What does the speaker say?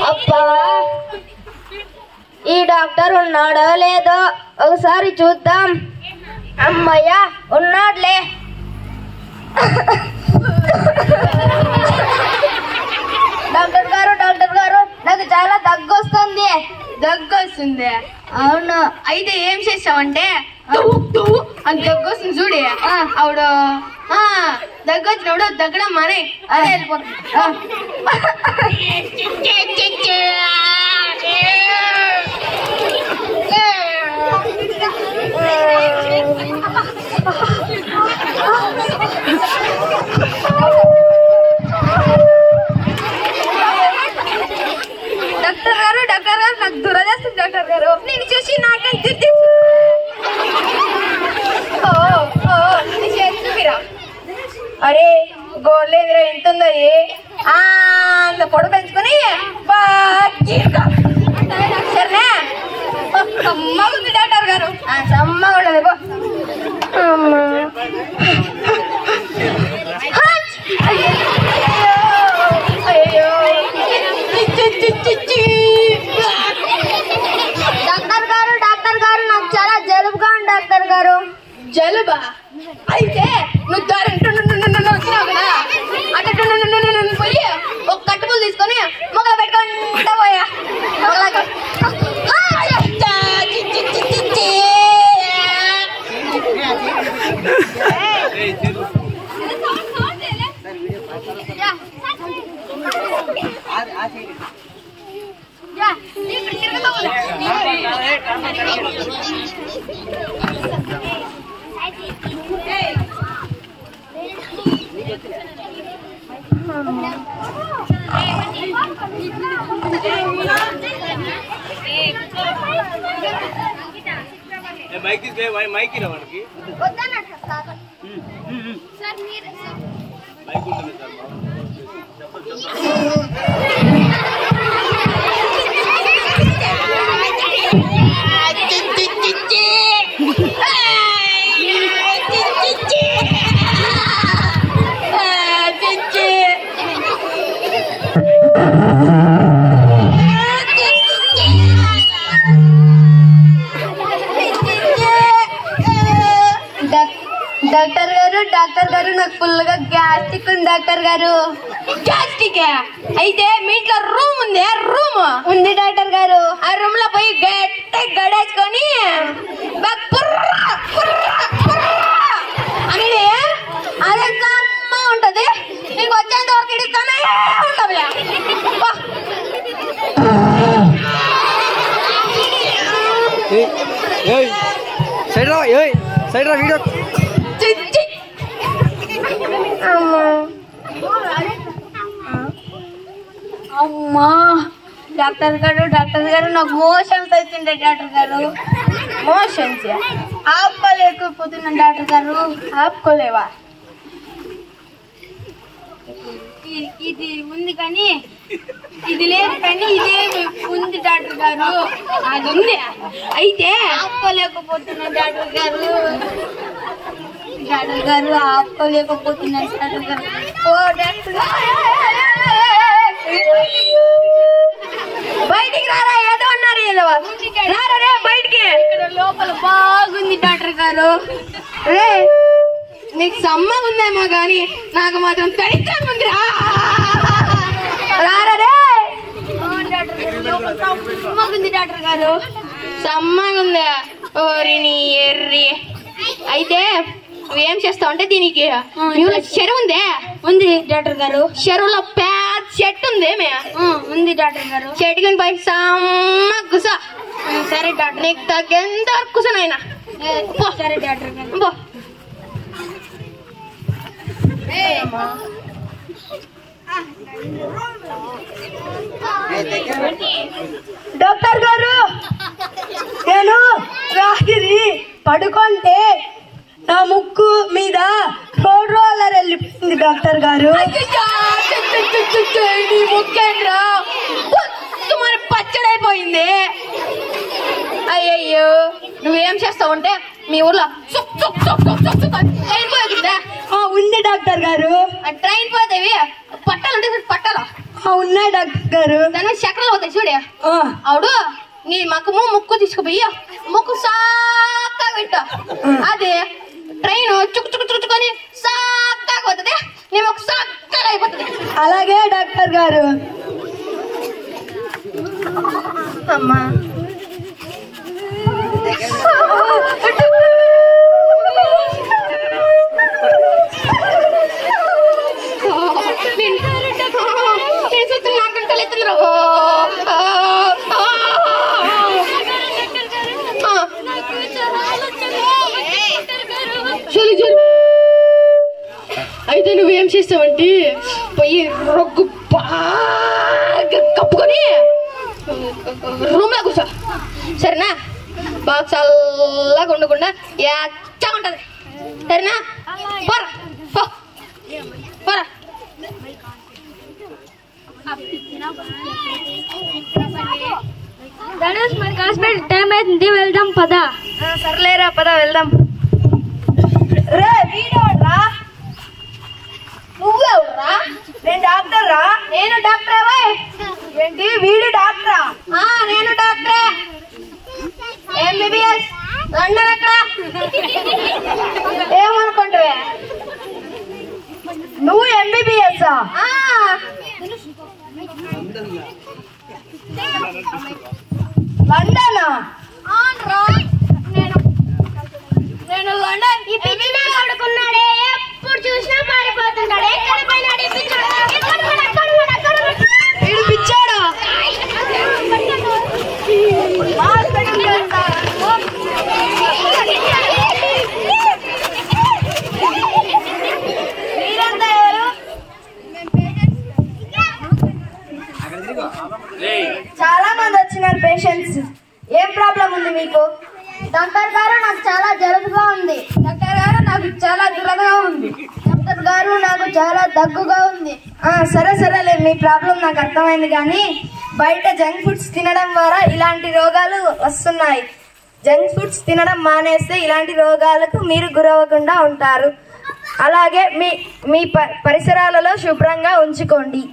అబ్బా ఈ డాక్టర్ ఉన్నాడో లేదో ఒకసారి చూద్దాం. అమ్మయ్యా ఉన్నాడులే. డాక్టర్ గారు నాకు చాలా దగ్గు వస్తుంది. దగ్గు వస్తుంది? అవును. అయితే ఏం చేసావంటే అని దగ్గు వస్తుంది చూడి ఆవిడ దగ్గు వచ్చినప్పుడు దగ్గడం మానే అదే వెళ్ళిపోతుంది. డాక్టర్ గారు నాకు దురదేస్తుంది. డాక్టర్ గారు నేను చూసి నాకంటే అరే గోర్లేదురా ఎంత ఉందో అంత పొడవు పెంచుకొని సరేనా సమ్మగా ఉంది డాక్టర్ గారు. సమ్మగా ఉండదు అయ్యో డాక్టర్ గారు నాకు చాలా జలుబుగా ఉంది డాక్టర్ గారు. జలుబా? అయితే నువ్వు వచ్చినావు కదా అట్లా పోయి ఒక కట్టుపులు తీసుకొని మొగలు పెట్టుకుంటా పోయా. మైక్ వాడికి మైక్ ఉంటుంది డాక్టర్ గారు నాకు ఫుల్గా గ్యాస్ట్రిక్ ఉంది డాక్టర్ గారు. గ్యాస్ట్రిక్? అయితే మీ ఇంట్లో రూమ్ ఉంది? రూమ్ ఉంది డాక్టర్ గారు. ఆ రూమ్ లో పోయి గడేసుకొని అని అదే అమ్మ ఉంటది. నీకు వచ్చేంత వరకు ఇడిస్తానే ఉంటుంది. సైడ్ రా వీడియో. అమ్మా డాక్టర్ గారు నాకు మోషన్స్ అవుతుండే డాక్టర్ గారు. మోషన్స్ ఆపుకోలేకపోతున్నాను డాక్టర్ గారు. ఆపుకోలేవా? ఇది ఉంది కానీ ఇది లేదు కానీ ఇదే ఉంది డాక్టర్ గారు. అది ఉంది. అయితే ఆపుకోలేకపోతున్నాను డాక్టర్ గారు. ఆపుకోలేకపోతున్నాను డాక్టర్ గారు. ఓ డాక్టర్ బయటికి రారా, ఏదో ఉన్నారు ఏదో రారా రే బయటికి. ఇక్కడ లోపల బాగుంది డాక్టర్ గారు. రే నీకు సమ్మగా ఉందేమో గాని నాకు మాత్రం దరిద్రంగా ఉంది. రారా రే. బాగుంది డాక్టర్ గారు. సమ్మగా ఉందా? ఓరి నీ ఎర్రి. అయితే నువ్వేం చేస్తావు అంటే దీనికి చెరువు ఉందే? ఉంది డాక్టర్ గారు. చెరువులో పెద్ద చెట్టు ఉందేమే? ఉంది డాక్టర్ గారు. చెట్టుకుని పై సమ్మ గుస. సరే డాక్టర్. నీకు తగ్గెంత కుసనైనా సరే డాక్టర్ గారు. బో. డాక్టర్ గారు నేను రాత్రి పడుకుంటే నా ముక్కు మీద రోడ్ రోలర్ వెళ్ళిపోయింది డాక్టర్ గారు. ముఖ్యంగా మరి పచ్చడైపోయింది. అయ్యయ్యో నువ్వేం చేస్తావు అంటే మీ ఊర్లో ట్రైన్ పోతుందా? ఉంది డాక్టర్ గారు. ట్రైన్ పోతేవి పట్టాలు ఉంటే పట్టాలా ఉన్నాయి డాక్టర్ గారు. దాని చక్రాలు పోతాయి చూడే ఆవిడు నీ మకము ముక్కు తీసుకుపోయి ముక్కు సాక్గా పెట్టు. అదే ట్రైన్ చుక్కు చుక్కు చుక్కుని సాక్గా పోతుంది, నీ ముక్కు సాక్గా అయిపోతుంది. అలాగే డాక్టర్ గారు. అమ్మా అయితే నువ్వేం చేస్తావంటే పోయి రొగ్గు బాగా కప్పుకొని రూమ్ లో కూర్చో, సరేనా? బాగా చల్లగా ఉండకుండా ఎచ్చగా ఉంటది, సరేనా? పోరా పోరా. ధనుష్ మనకి హాస్పిటల్ టైం అవుతుంది, వెళ్దాం పద. సర్లేరా పద వెళ్దాం. రే వీడోడ్రా, నువ్వెవడ్రా? నేను డాక్టర్ రా. నేను డాక్టరే. ఏంటి వీడు డాక్టరా? నేను డాక్టరే. ఎంబీబీఎస్. లండన్ ఎక్కడ? ఏమనుకుంటావే? నువ్వు ఎంబీబీఎస్? లండనా? నేను లండన్. ఈ పిచ్చిన కొడుకున్నాడే, ఎప్పుడు చూసినా పారిపోతుంటాడు. ఎక్కడ పోయినాడు ఈ పిచ్చోడు? వీడు పిచ్చాడు. మీరంతా ఎవరు? చాలా మంది వచ్చినారు పేషెంట్స్. ఏం ప్రాబ్లం ఉంది మీకు? డాక్టర్ గారు నాకు చాలా జలుబుగా ఉంది. డాక్టర్ గారు నాకు చాలా దురదగా ఉంది. డాక్టర్ గారు నాకు చాలా దగ్గుగా ఉంది. సరేలే, మీ ప్రాబ్లం నాకు అర్థమైంది. కానీ బయట జంక్ ఫుడ్స్ తినడం ద్వారా ఇలాంటి రోగాలు వస్తున్నాయి. జంక్ ఫుడ్స్ తినడం మానేస్తే ఇలాంటి రోగాలకు మీరు గురవ్వకుండా ఉంటారు. అలాగే మీ పరిసరాలలో శుభ్రంగా ఉంచుకోండి.